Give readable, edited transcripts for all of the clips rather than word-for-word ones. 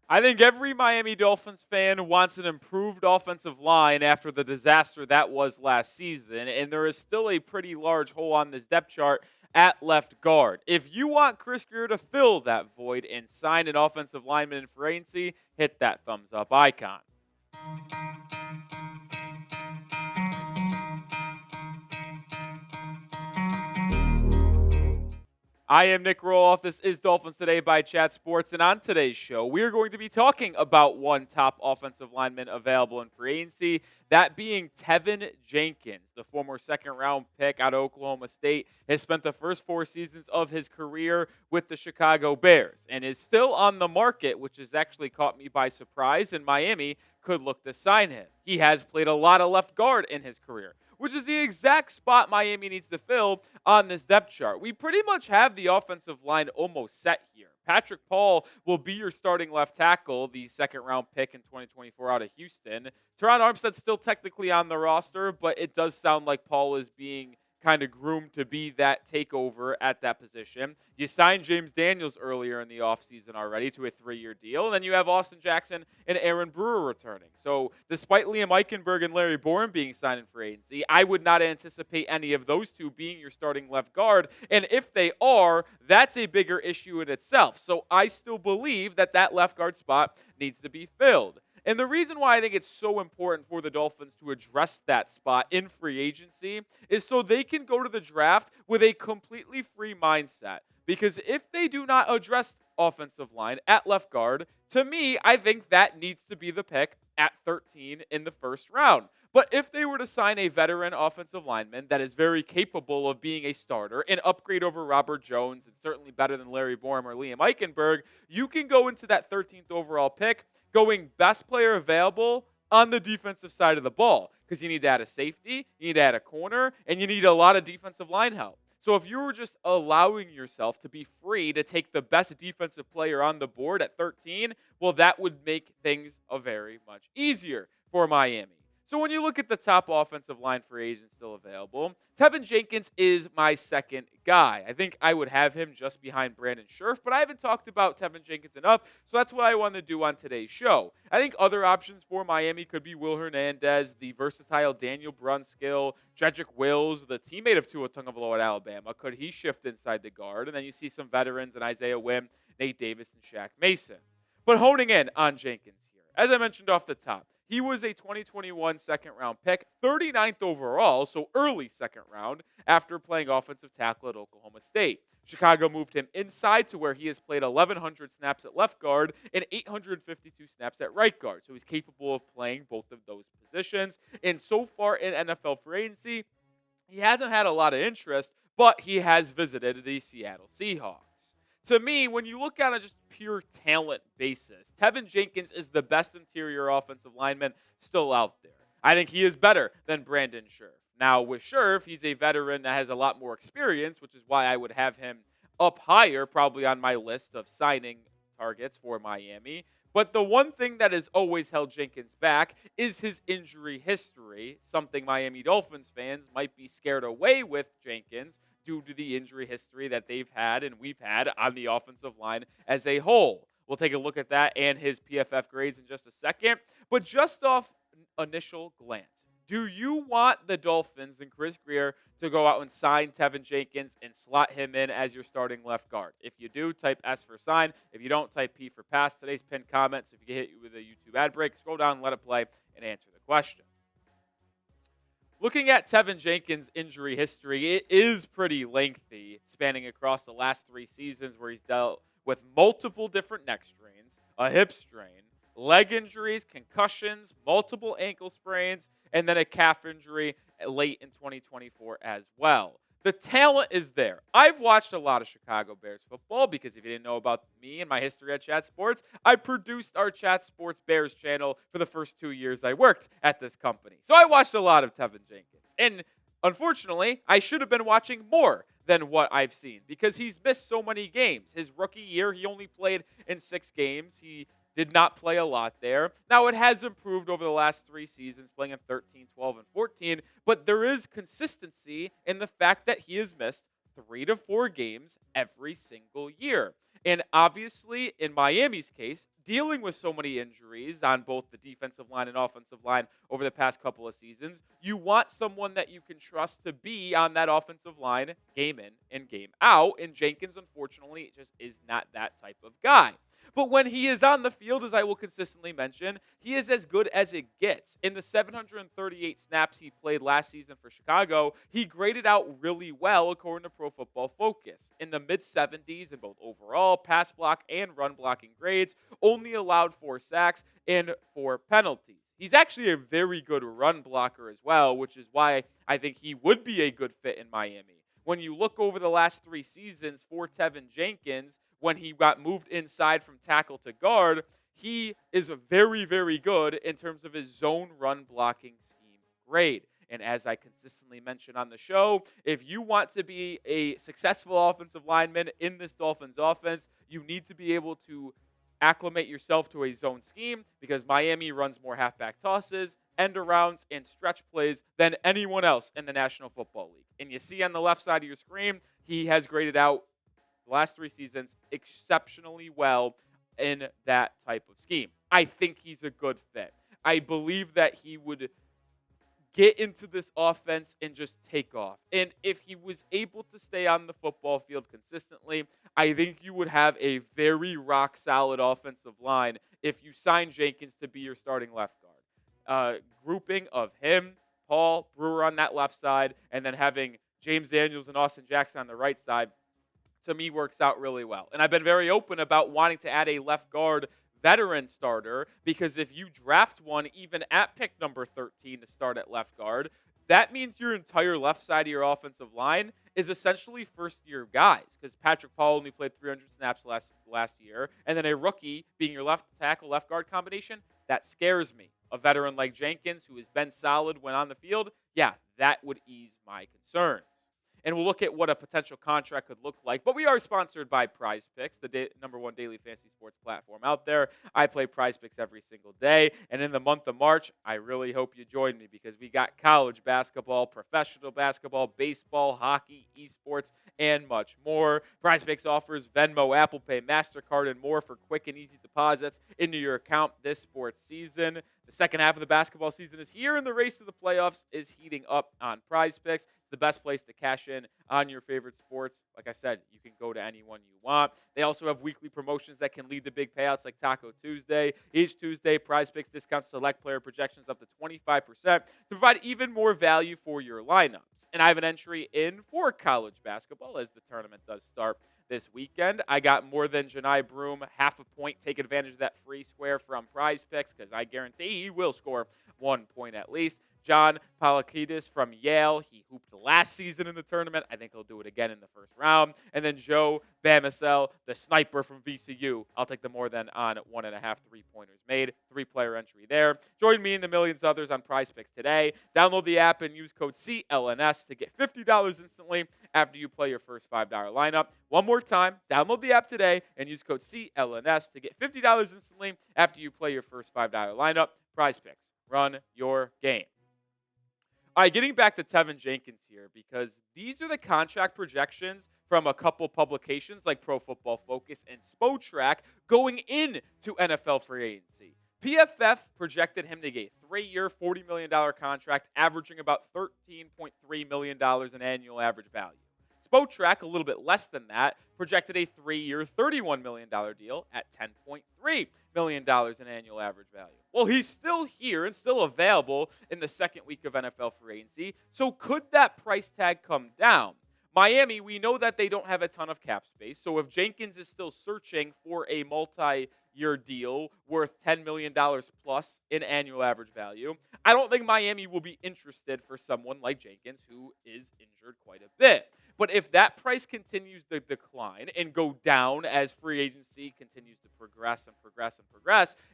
I think every Miami Dolphins fan wants an improved offensive line after the disaster that was last season, and there is still a pretty large hole on this depth chart at left guard. If you want Chris Grier to fill that void and sign an offensive lineman in free agency, hit that thumbs up icon. I am Nic Rohloff. This is Dolphins Today by Chat Sports. And on today's show, we are going to be talking about one top offensive lineman available in free agency, that being Teven Jenkins, the former second-round pick out of Oklahoma State, has spent the first 4 seasons of his career with the Chicago Bears and is still on the market, which has actually caught me by surprise, and Miami could look to sign him. He has played a lot of left guard in his career, which is the exact spot Miami needs to fill on this depth chart. We pretty much have the offensive line almost set here. Patrick Paul will be your starting left tackle, the second-round pick in 2024 out of Houston. Teron Armstead's still technically on the roster, but it does sound like Paul is being kind of groomed to be that takeover at that position. You signed James Daniels earlier in the offseason already to a 3-year deal, and then you have Austin Jackson and Aaron Brewer returning. So despite Liam Eichenberg and Larry Bourne being signed in free agency, I would not anticipate any of those two being your starting left guard, and if they are, that's a bigger issue in itself. So I still believe that that left guard spot needs to be filled. And the reason why I think it's so important for the Dolphins to address that spot in free agency is so they can go to the draft with a completely free mindset. Because if they do not address offensive line at left guard, to me, I think that needs to be the pick at 13 in the first round. But if they were to sign a veteran offensive lineman that is very capable of being a starter, an upgrade over Robert Jones, and certainly better than Larry Bourne or Liam Eichenberg, you can go into that 13th overall pick going best player available on the defensive side of the ball, because you need to add a safety, you need to add a corner, and you need a lot of defensive line help. So if you were just allowing yourself to be free to take the best defensive player on the board at 13, well, that would make things a very much easier for Miami. So when you look at the top offensive line free agents still available, Teven Jenkins is my second guy. I think I would have him just behind Brandon Scherff, but I haven't talked about Teven Jenkins enough, so that's what I want to do on today's show. I think other options for Miami could be Will Hernandez, the versatile Daniel Brunskill, Jedrick Wills, the teammate of Tua Tagovailoa at Alabama. Could he shift inside the guard? And then you see some veterans in Isaiah Wynn, Nate Davis, and Shaq Mason. But honing in on Jenkins here, as I mentioned off the top, he was a 2021 second-round pick, 39th overall, so early second round, after playing offensive tackle at Oklahoma State. Chicago moved him inside to where he has played 1,100 snaps at left guard and 852 snaps at right guard. So he's capable of playing both of those positions. And so far in NFL free agency, he hasn't had a lot of interest, but he has visited the Seattle Seahawks. To me, when you look at a just pure talent basis, Teven Jenkins is the best interior offensive lineman still out there. I think he is better than Brandon Scherff. Now, with Scherff, he's a veteran that has a lot more experience, which is why I would have him up higher, probably on my list of signing targets for Miami. But the one thing that has always held Jenkins back is his injury history, something Miami Dolphins fans might be scared away with Jenkins due to the injury history that they've had and we've had on the offensive line as a whole. We'll take a look at that and his PFF grades in just a second. But just off initial glance, do you want the Dolphins and Chris Grier to go out and sign Teven Jenkins and slot him in as your starting left guard? If you do, type S for sign. If you don't, type P for pass. Today's pinned comments. If you get hit with a YouTube ad break, scroll down, let it play, and answer the question. Looking at Teven Jenkins' injury history, it is pretty lengthy, spanning across the last 3 seasons where he's dealt with multiple different neck strains, a hip strain, leg injuries, concussions, multiple ankle sprains, and then a calf injury late in 2024 as well. The talent is there. I've watched a lot of Chicago Bears football because if you didn't know about me and my history at Chat Sports, I produced our Chat Sports Bears channel for the first 2 years I worked at this company. So I watched a lot of Teven Jenkins. And unfortunately, I should have been watching more than what I've seen because he's missed so many games. His rookie year, he only played in 6 games. He did not play a lot there. Now, it has improved over the last 3 seasons, playing in 13, 12, and 14, but there is consistency in the fact that he has missed 3 to 4 games every single year. And obviously, in Miami's case, dealing with so many injuries on both the defensive line and offensive line over the past couple of seasons, you want someone that you can trust to be on that offensive line game in and game out. And Jenkins, unfortunately, just is not that type of guy. But when he is on the field, as I will consistently mention, he is as good as it gets. In the 738 snaps he played last season for Chicago, he graded out really well according to Pro Football Focus. In the mid-70s in both overall, pass block, and run blocking grades, only allowed 4 sacks and 4 penalties. He's actually a very good run blocker as well, which is why I think he would be a good fit in Miami. When you look over the last 3 seasons for Teven Jenkins, when he got moved inside from tackle to guard, he is very, very good in terms of his zone run blocking scheme grade. And as I consistently mention on the show, if you want to be a successful offensive lineman in this Dolphins offense, you need to be able to acclimate yourself to a zone scheme because Miami runs more halfback tosses, end arounds, and stretch plays than anyone else in the National Football League. And you see on the left side of your screen, he has graded out the last 3 seasons exceptionally well in that type of scheme. I think he's a good fit. I believe that he would get into this offense and just take off. And if he was able to stay on the football field consistently, I think you would have a very rock-solid offensive line if you sign Jenkins to be your starting left guard. Grouping of him, Paul, Brewer on that left side, and then having James Daniels and Austin Jackson on the right side, to me, works out really well. And I've been very open about wanting to add a left guard veteran starter because if you draft one even at pick number 13 to start at left guard, that means your entire left side of your offensive line is essentially first-year guys because Patrick Paul only played 300 snaps last year, and then a rookie being your left tackle, left guard combination, that scares me. A veteran like Jenkins who has been solid when on the field, yeah, that would ease my concerns. And we'll look at what a potential contract could look like. But we are sponsored by PrizePicks, the number 1 daily fantasy sports platform out there. I play PrizePicks every single day. And in the month of March, I really hope you join me because we got college basketball, professional basketball, baseball, hockey, esports, and much more. PrizePicks offers Venmo, Apple Pay, MasterCard, and more for quick and easy deposits into your account this sports season. The second half of the basketball season is here, and the race to the playoffs is heating up on PrizePicks. It's the best place to cash in on your favorite sports. Like I said, you can go to anyone you want. They also have weekly promotions that can lead to big payouts like Taco Tuesday. Each Tuesday, PrizePicks discounts select player projections up to 25% to provide even more value for your lineups. And I have an entry in for college basketball as the tournament does start this weekend. I got more than Janai Broom, half a point. Take advantage of that free square from PrizePicks because I guarantee he will score 1 point at least. John Palakidis from Yale. He hooped last season in the tournament. I think he'll do it again in the first round. And then Joe Bamisell, the sniper from VCU. I'll take the more than on 1.5 3-pointers made. 3-player entry there. Join me and the millions of others on PrizePicks today. Download the app and use code CLNS to get $50 instantly after you play your first $5 lineup. One more time, download the app today and use code CLNS to get $50 instantly after you play your first $5 lineup. PrizePicks. Run your game. All right, getting back to Teven Jenkins here because these are the contract projections from a couple publications like Pro Football Focus and Spotrac going into NFL free agency. PFF projected him to get a 3-year, $40 million contract, averaging about $13.3 million in annual average value. Spotrac, a little bit less than that, projected a 3-year, $31 million deal at $10.3 million in annual average value. Well, he's still here and still available in the second week of NFL free agency, so could that price tag come down? Miami, we know that they don't have a ton of cap space, so if Jenkins is still searching for a multi-year deal worth $10 million plus in annual average value, I don't think Miami will be interested for someone like Jenkins who is injured quite a bit. But if that price continues to decline and go down as free agency continues to progress,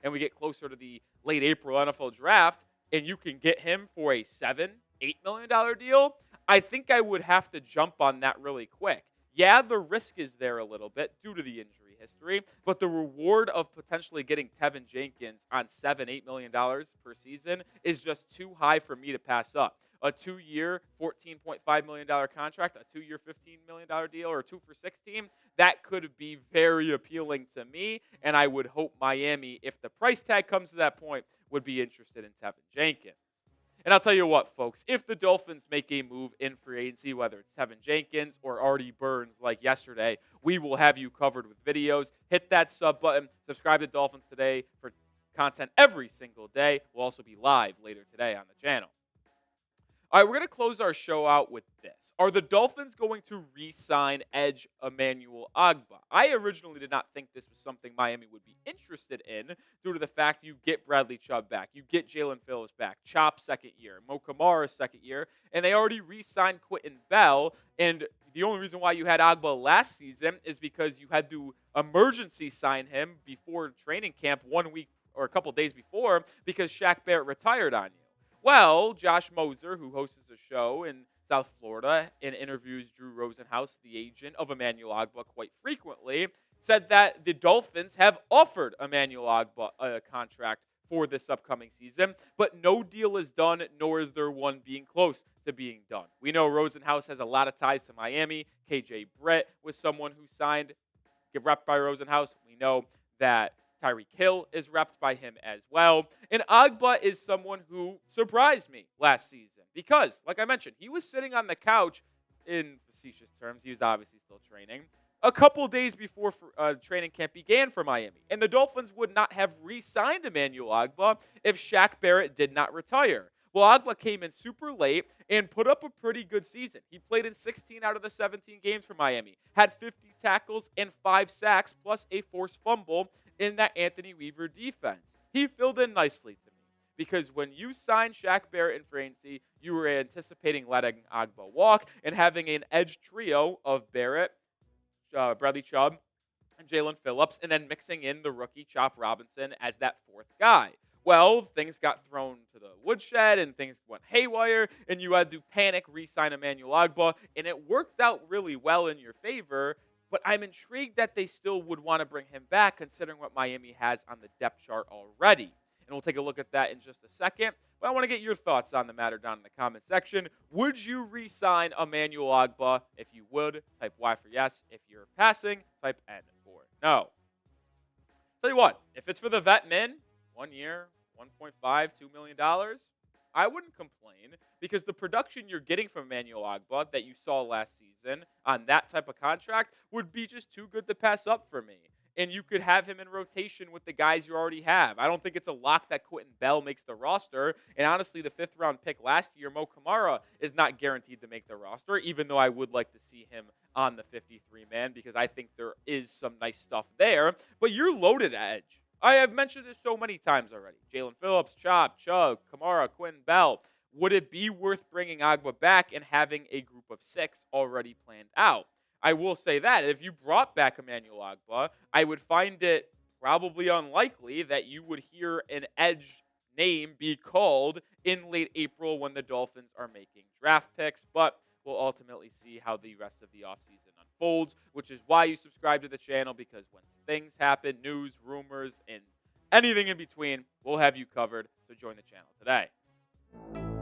and we get closer to the late April NFL draft, and you can get him for a $7-8 million deal, I think I would have to jump on that really quick. Yeah, the risk is there a little bit due to the injury history, but the reward of potentially getting Teven Jenkins on $7-8 million per season is just too high for me to pass up. a 2-year, $14.5 million contract, a 2-year, $15 million deal, or a 2 for 16, that could be very appealing to me. And I would hope Miami, if the price tag comes to that point, would be interested in Teven Jenkins. And I'll tell you what, folks, if the Dolphins make a move in free agency, whether it's Teven Jenkins or Artie Burns like yesterday, we will have you covered with videos. Hit that sub button. Subscribe to Dolphins Today for content every single day. We'll also be live later today on the channel. All right, we're going to close our show out with this. Are the Dolphins going to re-sign edge Emmanuel Ogbah? I originally did not think this was something Miami would be interested in due to the fact you get Bradley Chubb back, you get Jalen Phillips back, Chop second year, Mo Kamara second year, and they already re-signed Quentin Bell. And the only reason why you had Ogbah last season is because you had to emergency sign him before training camp 1 week or a couple days before because Shaq Barrett retired on you. Well, Josh Moser, who hosts a show in South Florida and interviews Drew Rosenhaus, the agent of Emmanuel Ogbah, quite frequently, said that the Dolphins have offered Emmanuel Ogbah a contract for this upcoming season, but no deal is done, nor is there one being close to being done. We know Rosenhaus has a lot of ties to Miami. KJ Brett was someone who signed, repped by Rosenhaus. We know that Tyreek Hill is repped by him as well. And Ogbah is someone who surprised me last season because, like I mentioned, he was sitting on the couch, in facetious terms, he was obviously still training, a couple days before training camp began for Miami. And the Dolphins would not have re-signed Emmanuel Ogbah if Shaq Barrett did not retire. Well, Ogbah came in super late and put up a pretty good season. He played in 16 out of the 17 games for Miami, had 50 tackles and 5 sacks, plus a forced fumble in that Anthony Weaver defense. He filled in nicely to me because when you signed Shaq Barrett in free agency, you were anticipating letting Ogbah walk and having an edge trio of Barrett, Bradley Chubb, and Jalen Phillips, and then mixing in the rookie Chop Robinson as that fourth guy. Well, things got thrown to the woodshed and things went haywire, and you had to panic re-sign Emmanuel Ogbah, and it worked out really well in your favor. But I'm intrigued that they still would want to bring him back considering what Miami has on the depth chart already. And we'll take a look at that in just a second. But I want to get your thoughts on the matter down in the comment section. Would you re-sign Emmanuel Ogbah? If you would, type Y for yes. If you're passing, type N for no. Tell you what, if it's for the vet min, 1 year, $1.5, $2 million, I wouldn't complain because the production you're getting from Emmanuel Ogbah that you saw last season on that type of contract would be just too good to pass up for me. And you could have him in rotation with the guys you already have. I don't think it's a lock that Quentin Bell makes the roster. And honestly, the 5th-round pick last year, Mo Kamara, is not guaranteed to make the roster, even though I would like to see him on the 53-man because I think there is some nice stuff there. But you're loaded at edge. I have mentioned this so many times already. Jalen Phillips, Chop, Chubb, Kamara, Quentin Bell. Would it be worth bringing Ogbah back and having a group of 6 already planned out? I will say that if you brought back Emmanuel Ogbah, I would find it probably unlikely that you would hear an edge name be called in late April when the Dolphins are making draft picks. But we'll ultimately see how the rest of the offseason unfolds, which is why you subscribe to the channel, because when things happen, news, rumors, and anything in between, we'll have you covered. So join the channel today.